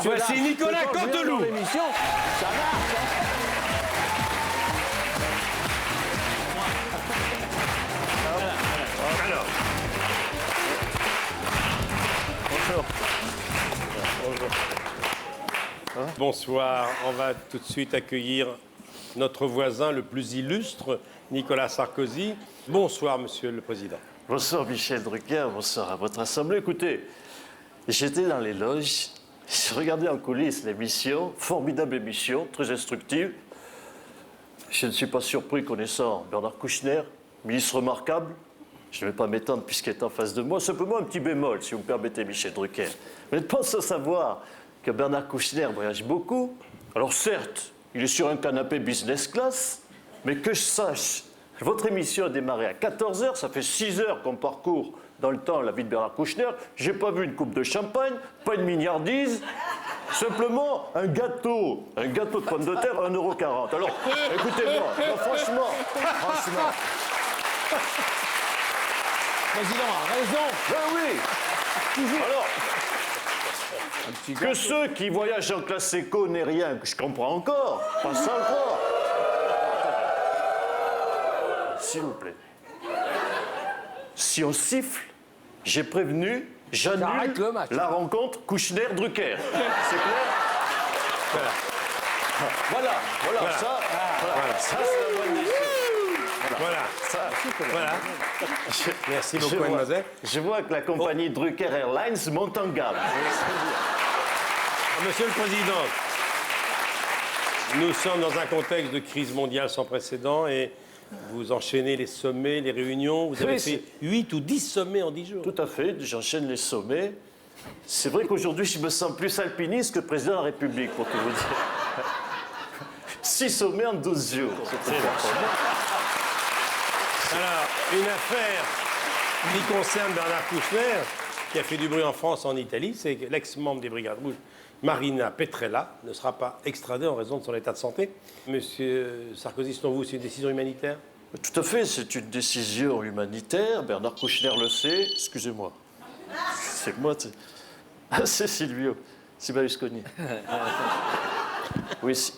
Voici Nicolas Canteloup. L'émission, ça marche. Alors. Bonjour. Bonsoir. On va tout de suite accueillir notre voisin le plus illustre, Nicolas Sarkozy. Bonsoir, Monsieur le Président. Bonsoir Michel Drucker, bonsoir à votre assemblée. Écoutez, j'étais dans les loges, j'ai regardé en coulisses l'émission, formidable émission, très instructive. Je ne suis pas surpris connaissant Bernard Kouchner, ministre remarquable. Je ne vais pas m'étendre puisqu'il est en face de moi. Simplement un petit bémol, si vous me permettez, Michel Drucker. Vous n'êtes pas sans savoir que Bernard Kouchner voyage beaucoup. Alors certes, il est sur un canapé business class, mais que je sache, votre émission a démarré à 14h, ça fait 6 heures qu'on parcourt dans le temps la vie de Bernard Kouchner. J'ai pas vu une coupe de champagne, pas une milliardise, simplement un gâteau de pommes de terre, 1,40 €. Alors, écoutez-moi, franchement. Président a raison. Ben oui. Toujours. Alors, Un petit que gâteau. ceux qui voyagent en classe éco n'aient rien, que je comprends encore, pas ça encore. S'il vous plaît. Si on siffle, j'ai prévenu, J'arrête j'annule le match. la rencontre Kouchner-Drucker. C'est clair? Voilà, ça, ça c'est la bonne décision. Voilà. Ça, Voilà. Merci beaucoup, je vois- mademoiselle. Je vois que la compagnie Drucker Airlines monte en gamme. Monsieur le Président, nous sommes dans un contexte de crise mondiale sans précédent et vous enchaînez les sommets, les réunions. Vous avez Oui, fait 8 ou 10 sommets en 10 jours. Tout à fait, j'enchaîne les sommets. C'est vrai qu'aujourd'hui, je me sens plus alpiniste que président de la République, pour tout vous dire. 6 sommets en 12 jours. C'est Alors, une affaire qui concerne Bernard Kouchner, qui a fait du bruit en France, en Italie, c'est que l'ex-membre des Brigades Rouges, Marina Petrella, ne sera pas extradée en raison de son état de santé. Monsieur Sarkozy, selon vous, c'est une décision humanitaire? Tout à fait, c'est une décision humanitaire. Bernard Kouchner le sait. Excusez-moi. C'est moi, Ah, c'est Silvio. C'est Berlusconi. Oui,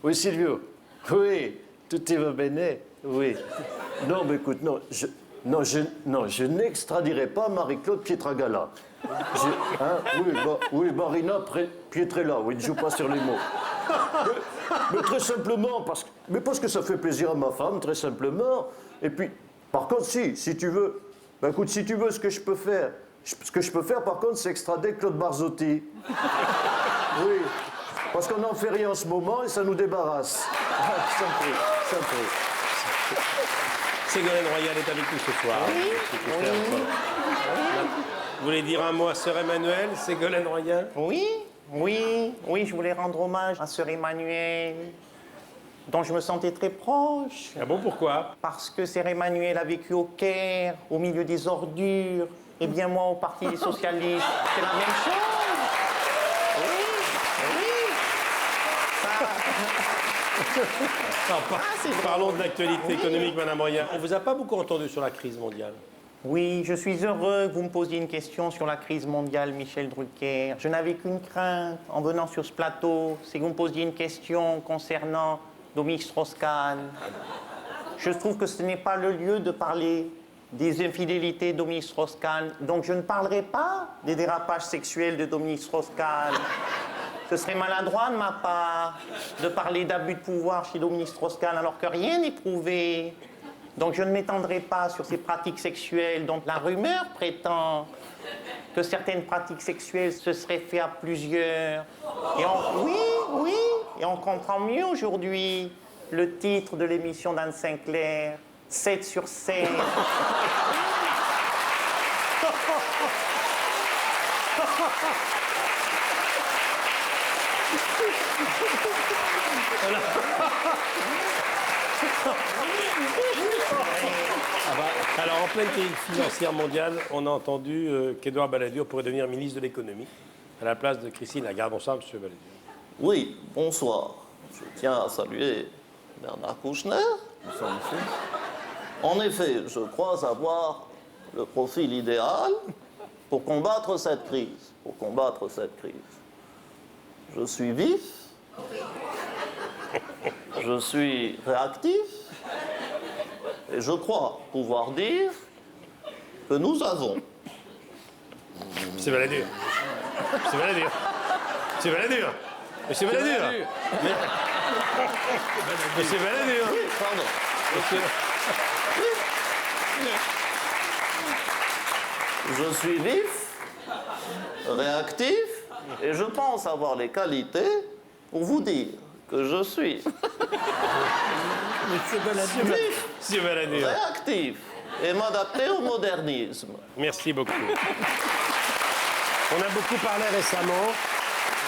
oui, Silvio. Oui, tout va bene. Oui. Non, mais écoute, je n'extradirai pas Marie-Claude Pietragala. Oui, Marina Pietrella. Oui, ne joue pas sur les mots. Mais très simplement, parce que ça fait plaisir à ma femme, très simplement. Et puis, par contre, si tu veux, ben écoute, si tu veux, ce que je peux faire, par contre, c'est extrader Claude Barzotti. Oui, parce qu'on n'en fait rien en ce moment et ça nous débarrasse. Simple. Ségolène Royal est avec nous ce soir. Vous voulez dire un mot à Sœur Emmanuel, Ségolène Royal? Oui, je voulais rendre hommage à Sœur Emmanuel, dont je me sentais très proche. Ah bon, pourquoi? Parce que Sœur Emmanuel a vécu au Caire, au milieu des ordures, et bien moi au Parti des Socialistes. C'est la même chose. Oui. Parlons de l'actualité économique, Madame Royal. On vous a pas beaucoup entendu sur la crise mondiale. Oui, je suis heureux que vous me posiez une question sur la crise mondiale, Michel Drucker. Je n'avais qu'une crainte en venant sur ce plateau, c'est que vous me posiez une question concernant Dominique Strauss-Kahn. Je trouve que ce n'est pas le lieu de parler des infidélités de Dominique Strauss-Kahn, donc je ne parlerai pas des dérapages sexuels de Dominique Strauss-Kahn. Ce serait maladroit de ma part de parler d'abus de pouvoir chez Dominique Strauss-Kahn alors que rien n'est prouvé. Donc je ne m'étendrai pas sur ces pratiques sexuelles dont la rumeur prétend que certaines pratiques sexuelles se seraient faites à plusieurs. Et on comprend mieux aujourd'hui le titre de l'émission d'Anne Sinclair, 7 sur 7. Alors, en pleine crise financière mondiale, on a entendu qu'Édouard Balladur pourrait devenir ministre de l'économie à la place de Christine Lagarde. Bonsoir, monsieur Balladur. Oui, bonsoir. Je tiens à saluer Bernard Kouchner. En effet, je crois avoir le profil idéal pour combattre cette crise. Je suis vif. Je suis réactif. Et je crois pouvoir dire que nous avons. C'est Balladur. C'est Balladur. C'est Balladur. Monsieur Balladur. Monsieur Balladur. Oui, pardon. Je suis vif, réactif, et je pense avoir les qualités pour vous dire que je suis vif, Monsieur Balladur. réactif et m'adapter au modernisme. Merci beaucoup. On a beaucoup parlé récemment,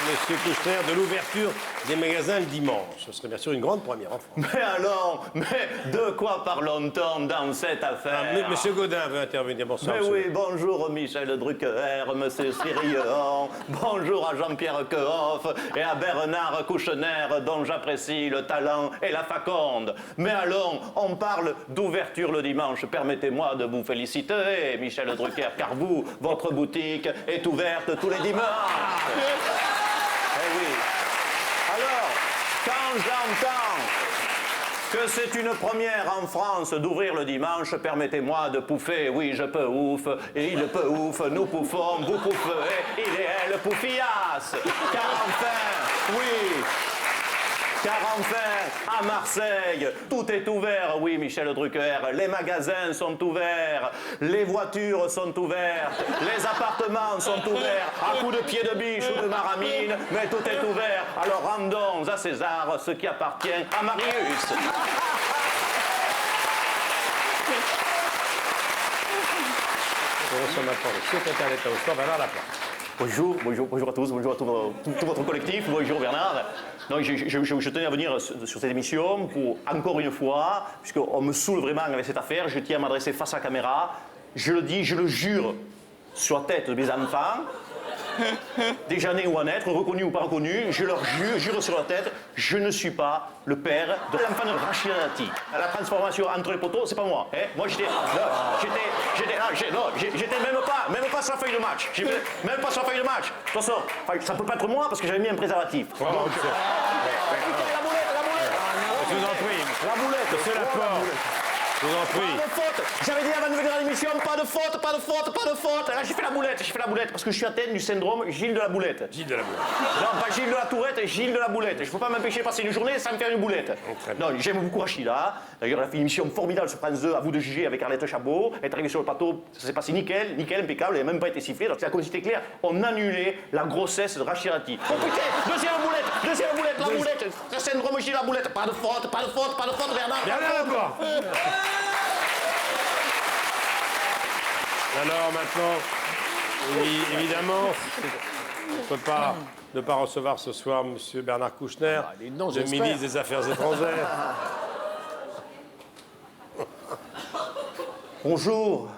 Monsieur Kouchner, de l'ouverture des magasins le dimanche. Ce serait bien sûr une grande première en France. Mais alors, mais de quoi parlons-nous dans cette affaire? Monsieur Gaudin veut intervenir. Bonsoir. Mais monsieur. oui, bonjour Michel Drucker, Monsieur Sirion, bonjour à Jean-Pierre Coeuf et à Bernard Kouchner, dont j'apprécie le talent et la faconde. Mais allons, on parle d'ouverture le dimanche. Permettez-moi de vous féliciter, Michel Drucker, car vous, votre boutique est ouverte tous les dimanches. Eh oui. Alors, quand j'entends que c'est une première en France d'ouvrir le dimanche, permettez-moi de pouffer. Oui, je peux ouf, et il peut ouf, nous pouffons, vous pouffez, il et elle poufiasse. Car enfin, oui, car enfin, à Marseille, tout est ouvert. Oui, Michel Drucker, les magasins sont ouverts, les voitures sont ouvertes, les appartements sont ouverts, à coups de pied de biche ou de maramine, mais tout est ouvert. Alors rendons à César ce qui appartient à Marius. On reçoit maintenant le secrétaire d'État au sport, Bernard Laporte. Bonjour, bonjour, bonjour à tous, bonjour à tout votre collectif, bonjour Bernard. Donc, je tenais à venir sur cette émission pour, encore une fois, puisqu'on me saoule vraiment avec cette affaire, je tiens à m'adresser face à la caméra. Je le dis, je le jure, sur la tête de mes enfants, déjà nés ou à naître, reconnus ou pas reconnus, je leur jure sur la tête, je ne suis pas le père de l'enfant de Rachid Dati. La transformation entre les poteaux, c'est pas moi. Hein. Moi, j'étais même pas sur la feuille de match. Même pas sur la feuille de match. De toute façon, ça peut pas être moi parce que j'avais mis un préservatif. Oh, Donc, monsieur. la boulette. Je vous en prie. La boulette. Monsieur Laporte. Je vous en prie. Pas de faute. J'avais dit avant de venir à l'émission, pas de faute, pas de faute, pas de faute. Là, j'ai fait la boulette, parce que je suis atteint du syndrome Gilles de la Boulette. Gilles de la Boulette. Non, pas Gilles de la Tourette, Gilles de la Boulette. Je ne peux pas m'empêcher de passer une journée sans me faire une boulette. Très bien. Non, j'aime beaucoup Rachida. D'ailleurs, elle a fait une émission formidable sur France 2, à vous de juger, avec Arlette Chabot. Elle est arrivée sur le plateau, ça s'est passé nickel, impeccable, elle n'a même pas été sifflée. Donc, c'est la conduite claire. On annulait la grossesse de Rachida Dati. Oh putain, deuxième boulette, la boulette. Le syndrome Gilles de la Boulette. Pas de faute, Bernard. Bernard Laporte. Alors maintenant, oui, évidemment, on ne peut pas ne pas recevoir ce soir M. Bernard Kouchner, non, le j'espère. ministre des Affaires étrangères. Bonjour.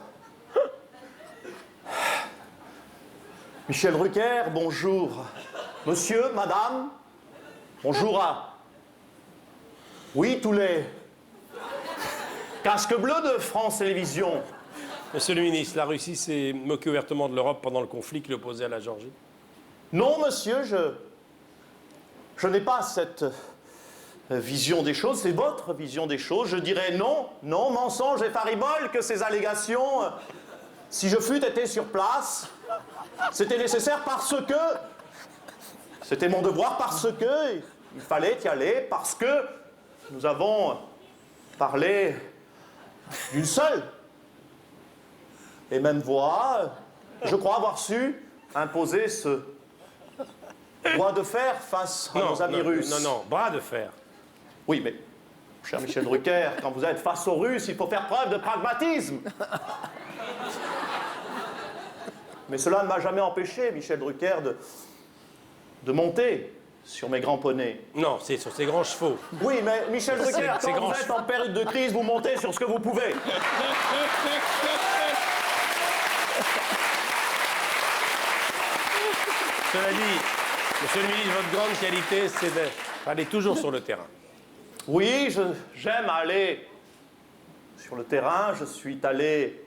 Michel Drucker, bonjour. Monsieur, madame, bonjour à... Oui, tous les... casques bleus de France Télévisions. Monsieur le ministre, la Russie s'est moquée ouvertement de l'Europe pendant le conflit qui l'opposait à la Géorgie. Non, monsieur, je n'ai pas cette vision des choses, c'est votre vision des choses. Je dirais non, mensonge et faribole, que ces allégations, si je fût été sur place, c'était nécessaire parce que, c'était mon devoir, parce que il fallait y aller, parce que nous avons parlé d'une seule et même voix. Je crois avoir su imposer ce bras de fer face à nos amis russes. Non, bras de fer. Oui, mais, cher Michel Drucker, quand vous êtes face aux Russes, il faut faire preuve de pragmatisme. Mais cela ne m'a jamais empêché, Michel Drucker, de monter sur mes grands poneys. Non, c'est sur ses grands chevaux. Oui, mais Michel Drucker, c'est quand grand. vous êtes en période de crise, vous montez sur ce que vous pouvez. Cela dit, monsieur le ministre, votre grande qualité, c'est d'aller toujours sur le terrain. Oui, j'aime aller sur le terrain. Je suis allé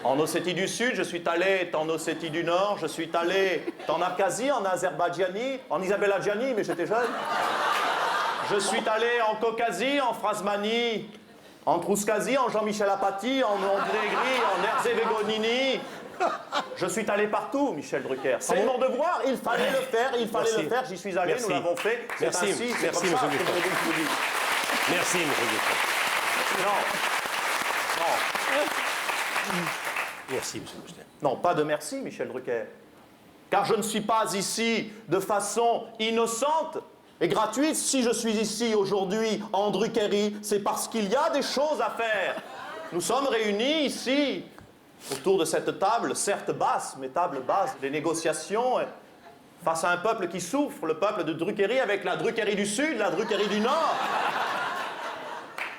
En Ossétie du Sud, je suis allé en Ossétie du Nord, je suis allé en Abkhazie, en Azerbaïdjani, en Isabelle Adjani, mais j'étais jeune. Je suis allé en Caucasie, en Phrasmanie, en Trouskazie, en Jean-Michel Apathy, en Monténégri, en Herzégovine. Je suis allé partout, Michel Drucker. C'est mon devoir, il fallait le faire, j'y suis allé, Merci. nous l'avons fait. C'est Merci. ainsi, c'est Merci, comme ça monsieur que Guesson. je vous dis. Merci, monsieur Guesson. Merci, monsieur Bouchelet. Non, pas de merci, Michel Drucker. Car je ne suis pas ici de façon innocente et gratuite. Si je suis ici aujourd'hui en Druckerie, c'est parce qu'il y a des choses à faire. Nous sommes réunis ici, autour de cette table, certes basse, mais table basse, des négociations, face à un peuple qui souffre, le peuple de Druckerie avec la Druckerie du Sud, la Druckerie du Nord.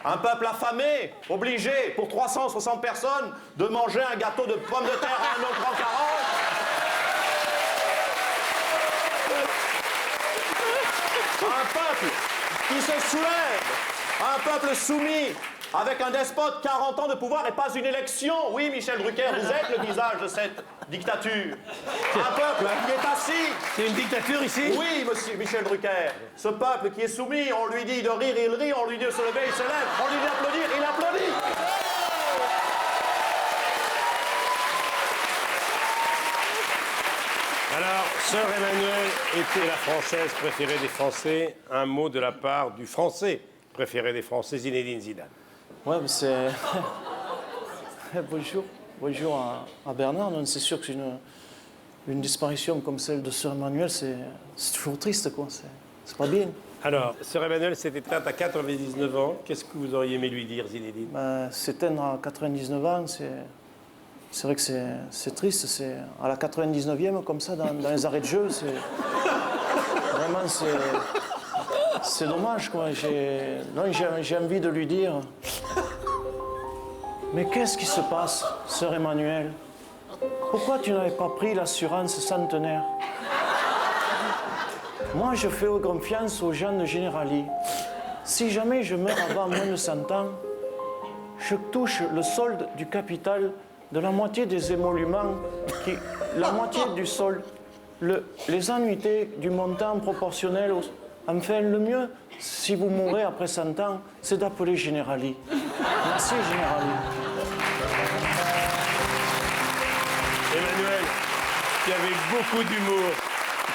Un peuple affamé, obligé, pour 360 personnes, de manger un gâteau de pommes de terre à 1,40 €. Un peuple qui se soulève, un peuple soumis, avec un despote, 40 ans de pouvoir et pas une élection. Oui, Michel Drucker, vous êtes le visage de cette dictature. Un peuple qui est assis. C'est une dictature ici? Oui, monsieur Michel Drucker. Ce peuple qui est soumis, on lui dit de rire, il rit, on lui dit de se lever, il se lève, on lui dit d'applaudir, il applaudit. Alors, Sœur Emmanuelle était la Française préférée des Français. Un mot de la part du Français préféré des Français, Zinedine Zidane. Ouais, mais c'est. Bonjour. Bonjour à Bernard. Non, c'est sûr que une disparition comme celle de Sœur Emmanuelle, c'est toujours triste, quoi. C'est pas bien. Alors, Sœur Emmanuelle s'est éteinte à 99 ans. Qu'est-ce que vous auriez aimé lui dire, Zinedine? S'éteindre à 99 ans, c'est vrai que c'est triste. C'est à la 99e, comme ça, dans les arrêts de jeu, vraiment, c'est dommage, quoi. J'ai envie de lui dire, mais qu'est-ce qui se passe, Sœur Emmanuelle? Pourquoi tu n'avais pas pris l'assurance centenaire? Moi, je fais confiance aux gens de Generali. Si jamais je meurs avant moins de 100 ans, je touche le solde du capital de la moitié des émoluments, la moitié du solde, les annuités du montant proportionnel au... Enfin, le mieux, si vous mourrez après 100 ans, c'est d'appeler Generali. Merci, Generali. Emmanuel, qui avait beaucoup d'humour,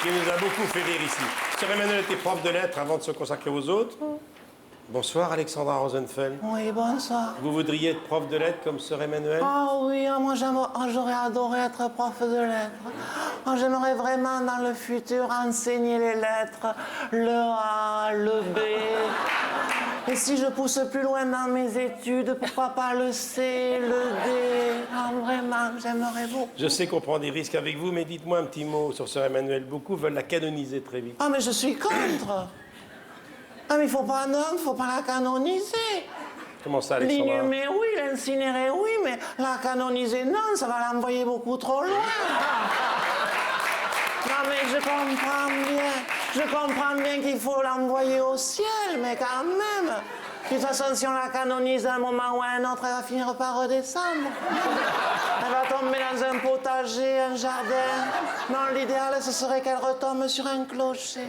qui nous a beaucoup fait rire ici. Sœur Emmanuelle était prof de lettres avant de se consacrer aux autres. Bonsoir, Alexandra Rosenfeld. Oui, bonsoir. Vous voudriez être prof de lettres comme Sœur Emmanuelle? Ah oui, moi j'aurais adoré être prof de lettres. J'aimerais vraiment dans le futur enseigner les lettres, le A, le B. Et si je pousse plus loin dans mes études, pourquoi pas le C, le D? Vraiment, j'aimerais beaucoup. Je sais qu'on prend des risques avec vous, mais dites-moi un petit mot sur Sœur Emmanuelle. Beaucoup veulent la canoniser très vite. Ah, mais je suis contre. Ah, mais il faut pas la canoniser. Comment ça, Alexandra? L'inhumer, oui, l'incinérer, oui, mais la canoniser, non, ça va l'envoyer beaucoup trop loin. Non, mais je comprends bien qu'il faut l'envoyer au ciel, mais quand même. De toute façon, si on la canonise à un moment ou à un autre, elle va finir par redescendre. Elle va tomber dans un potager, un jardin. Non, l'idéal, ce serait qu'elle retombe sur un clocher.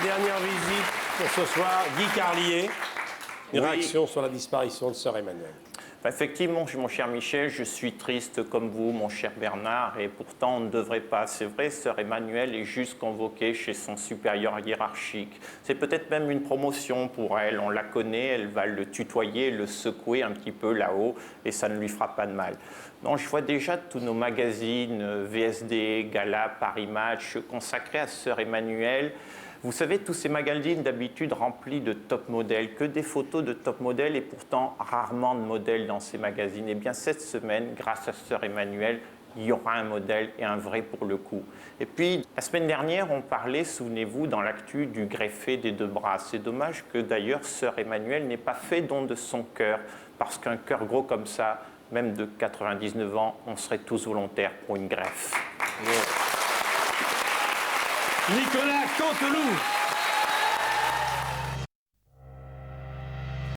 Dernière visite pour ce soir, Guy Carlier. Une réaction sur la disparition de Sœur Emmanuelle. Effectivement, mon cher Michel, je suis triste comme vous, mon cher Bernard, et pourtant on ne devrait pas. C'est vrai, Sœur Emmanuelle est juste convoquée chez son supérieur hiérarchique. C'est peut-être même une promotion pour elle, on la connaît, elle va le tutoyer, le secouer un petit peu là-haut, et ça ne lui fera pas de mal. Non, je vois déjà tous nos magazines, VSD, Gala, Paris Match, consacrés à Sœur Emmanuelle. Vous savez, tous ces magazines d'habitude remplis de top modèles, que des photos de top modèles et pourtant rarement de modèles dans ces magazines. Eh bien, cette semaine, grâce à Sœur Emmanuelle, il y aura un modèle et un vrai pour le coup. Et puis, la semaine dernière, on parlait, souvenez-vous, dans l'actu du greffé des deux bras. C'est dommage que d'ailleurs Sœur Emmanuelle n'ait pas fait don de son cœur, parce qu'un cœur gros comme ça, même de 99 ans, on serait tous volontaires pour une greffe. Nicolas Canteloup.